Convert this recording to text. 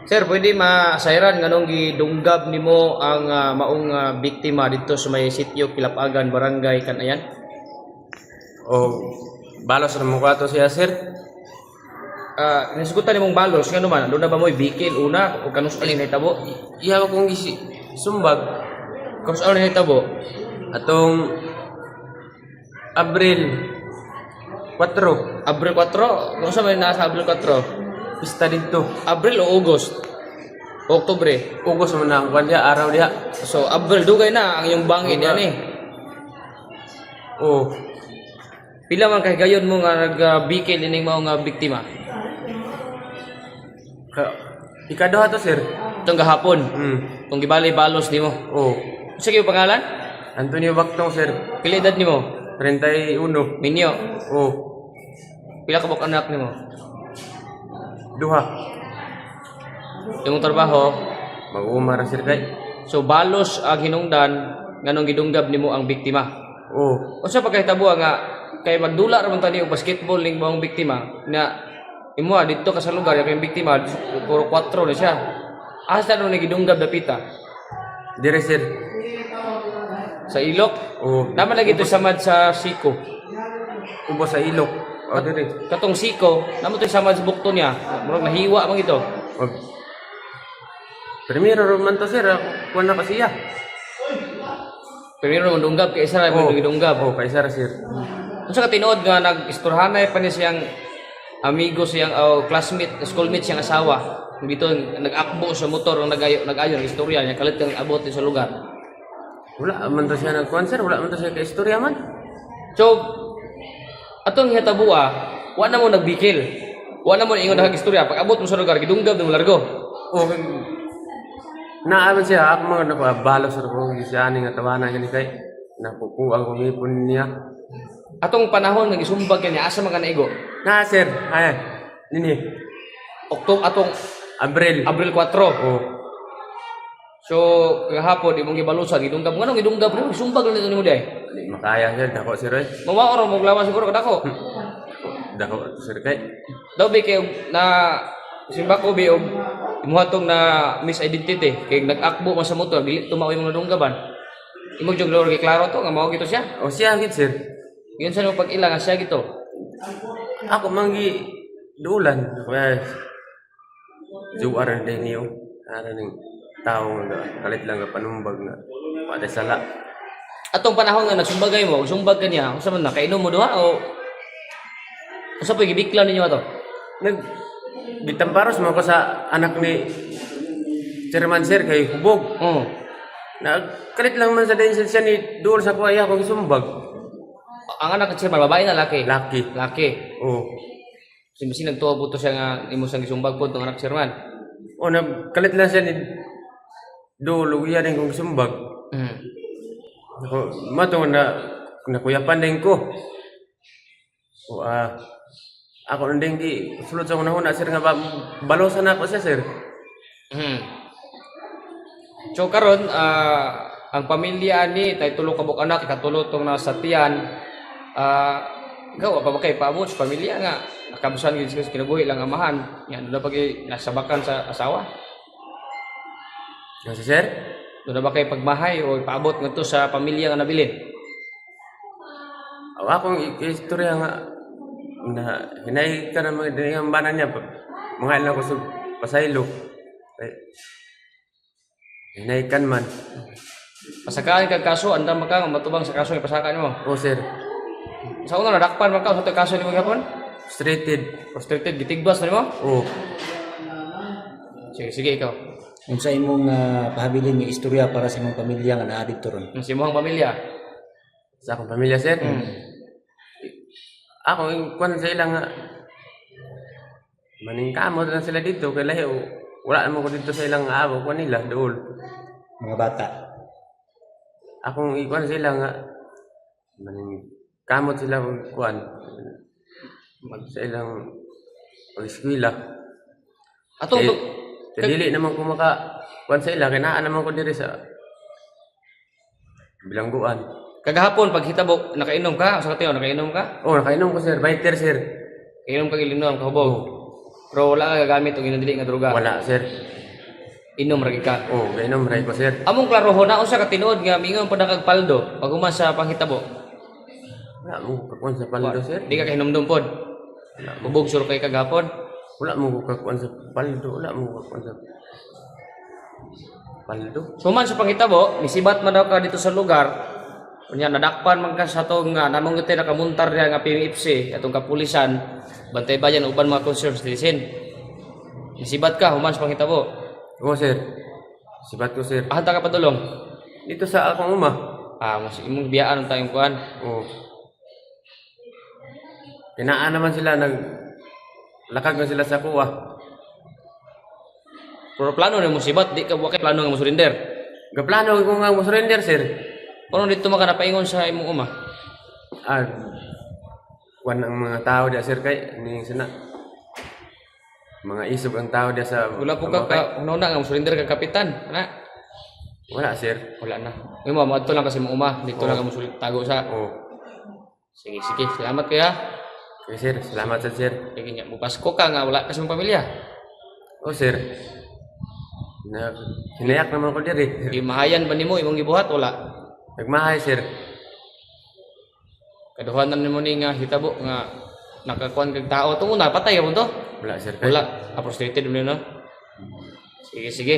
Sir, pwede masayran nganong gidunggab nimo ang maong biktima dito sa may sitio Kilapagan, Barangay Kanayan? O balos na mukha to siya, sir. Nasigutan nimong balos ngano man, doon na ba mo'y bikil una o kanus alin hitabo? Iya kong sumbag Kanus alin hitabo? atong Abril 4 Abril 4, kung sa may nasa Abril 4? pista dito. Abril o August? O Oktubre? Ugos mo na ang kwan diya, araw diya. So Abril dugay na ang iyong bangin yan eh. Oh, Pila man kay gayon mo nga nagbikil ining mao nga biktima? ikaduha to, sir. Itong gahapon, Hmm. itong gibali balos nimo. Oh, Sige yung pangalan? Antonio Bactong, sir. Pila edad nimo? 31. Minyo. Oh, Pila ka buk anak nimo? duha. Imong trabaho. Mag-umara, sir, kay. So balos ang hinungdan nganong gidunggab nimo ang biktima. Oh, Unsa pa kay tabo nga kay magdula ra man tani og basketball ning maong biktima na imo dito ka sa lugar yung biktima puro 4 na siya. Asa no gidunggab dapita? dire, sir. Sa ilok. Oh, Naman lagi ito samad sa siko. ubo sa ilok. Oh, dire. Katong siko, naman ito samad sa bukto niya. Murag nahiwa man ito. Oh. Primero roman to, sir. Kuha na kasi siya. Pero yun dunggab kay isa ra mo gidunggab. Oh, kaisa ra, sir. Unsa ka tinuod nga nag-istorhanay pa niya siyang amigo siyang classmate, schoolmate siyang asawa. Dito nag-akbo sa motor nag-ayo ng istorya niya kalit kang abot sa lugar. Wala man to siya nagkuhan, sir. Wala man to siya ka-istorya man. So atong hitabua, wa na mo nagbikil. Wa na mo ingon nag-istorya pag abot mo sa lugar gidunggab mo largo. Oh, naaman siya. Ako mga napabalos sa ko. Siya aning natawanan gani kay. Napupuang kumipon niya. Atong panahon nga gisumbag kanya asa man ka naigo? Na, sir. Ayan. Nini. Atong Abril. Abril 4. Oh. So kahapon imong gibalusan gidunggab nganong gidunggab rin sumbag lang nito nimo day. Di makaya, sir. Dako, sir. Mawaor mo glawan siguro kadako. Dako, sir. Kay. Daw be kay na simba ko be og imuhatong na misidentity kay nag-akbo man sa motor dili tumaw imong nadunggaban. Imong jog lor kay klaro to nga mao gito siya. O siya, gid, sir. Yun sa pag ila nga siya gito. Ako manggi duulan. Kaya, juwaran din niyo. Ano ning tao nga kalit lang nga panumbag na pati sala. Atong panahon nga nagsumbagay mo, sumbag kaniya, unsa man na kainom mo duha o unsa pa gibiklan ninyo ato? Bitamparos mo ko sa anak ni Chairman, sir, kay hubog. Oh. Kalit lang man sa din siya ni duol sa kuya kong sumbag. Ang anak ni Chairman babae na laki? Laki. Laki. Oh. Simbasin nagtuwa po to siya nga imo sang gisumbag po tong anak Chairman. O kalit lang siya ni duol uya din kong sumbag. Ako mato na nakuyapan din ko. O ako nandang di sulod sa una sir nga balosan ako siya, sir. So karon ang pamilya ni tay tulo ka buk anak ikatulo tong nasa tiyan gawa pa ba kay paabot sa pamilya nga nakabusan gid sa kinabuhi lang amahan nya do pag nasabakan sa asawa Kasi, sir? do na ba kay pagmahay o paabot ngadto sa pamilya nga nabilin Akong istorya nga na hinay ka na mga dinambanan niya mga ilang ko sa pasaylo. Hinay kan man. pasakaan kag kaso andam ka nga matubang sa kaso ipasakan mo O, sir. sa una nadakpan man ka sa kaso ni gapon Straighted. frustrated gitigbas na nimo O. sige ikaw Unsa imong pahabilin nga istorya para sa imong pamilya nga naa didto ron? ang imong pamilya Sa akong pamilya, sir. Ako, yung kwan sa ilang nga maningkamot lang sila dito. Kaya lahi, wala naman ko dito sa ilang abo. Kwan nila, dool. Mga bata. Akong ikwan sa ilang nga maningkamot sila kwan. Sa ilang pag-eskwila. atong Dili naman ko kwan sa ila. Kinaan naman ko diri sa bilangguan. kagahapon pag hitabo nakainom ka sa katiyo nakainom ka Oh, nakainom ko, sir. Biter, sir. kainom ka ilinom ka hubog Pero wala ka gagamit og inang dili nga droga. Wala, sir. Inom ra gid ka. Oh, gainom ray ko, sir. Among klarohon na usa ka tinuod nga mingon pa kag paldo pag uma sa panghitabo. Wala mo kakuan sa paldo, sir. Di ka kahinumdum pod. Bubog sur kay kagapon. Wala mo kakuan sa paldo. Wala mo kakuan sa paldo. Suman sa panghitabo, misibat man daw ka dito sa lugar. Unya nadakpan man ka sa tong nga namong gite nakamuntar diha nga PMFC atong kapulisan, bantay bayan uban mga concerned citizen. Misibat ka human sa panghitabo. Oo, sir. Sibat ko, sir. Ahanta ka padulong. Dito sa akong uma. Mas imong biyaan ang tayong kuan. Oo. Kinaan naman sila, lakag na sila sa kuwa. Pero plano na mo sibat, di ka wa kay plano nga mo surrender. Gaplano ko nga mo surrender, sir. Kung dito maka napaingon sa imong uma. Kuan ang mga tao diya, sir, kay ning sana. Mga isog ang tao diya sa Wala po ka una nga mo surrender ka kapitan, ana. Wala, sir. Wala na. Imo mo adto lang kasi imong uma, dito lang ka mo tago sa. Oo. Sige, sige. Salamat kaya. Okay, sir. Salamat, sir. Sige nya, mupasko ka nga wala ka sa imong pamilya. Oo, sir. Hinayak naman ko diri. Imahayan ba nimo imong gibuhat wala? Nagmahay, sir. Kaduhanan nimo ni nga hitabo nga nakakuan kag tao tungo na patay ka mo to. Wala, sir. Wala, frustrated mo no. Sige, sige.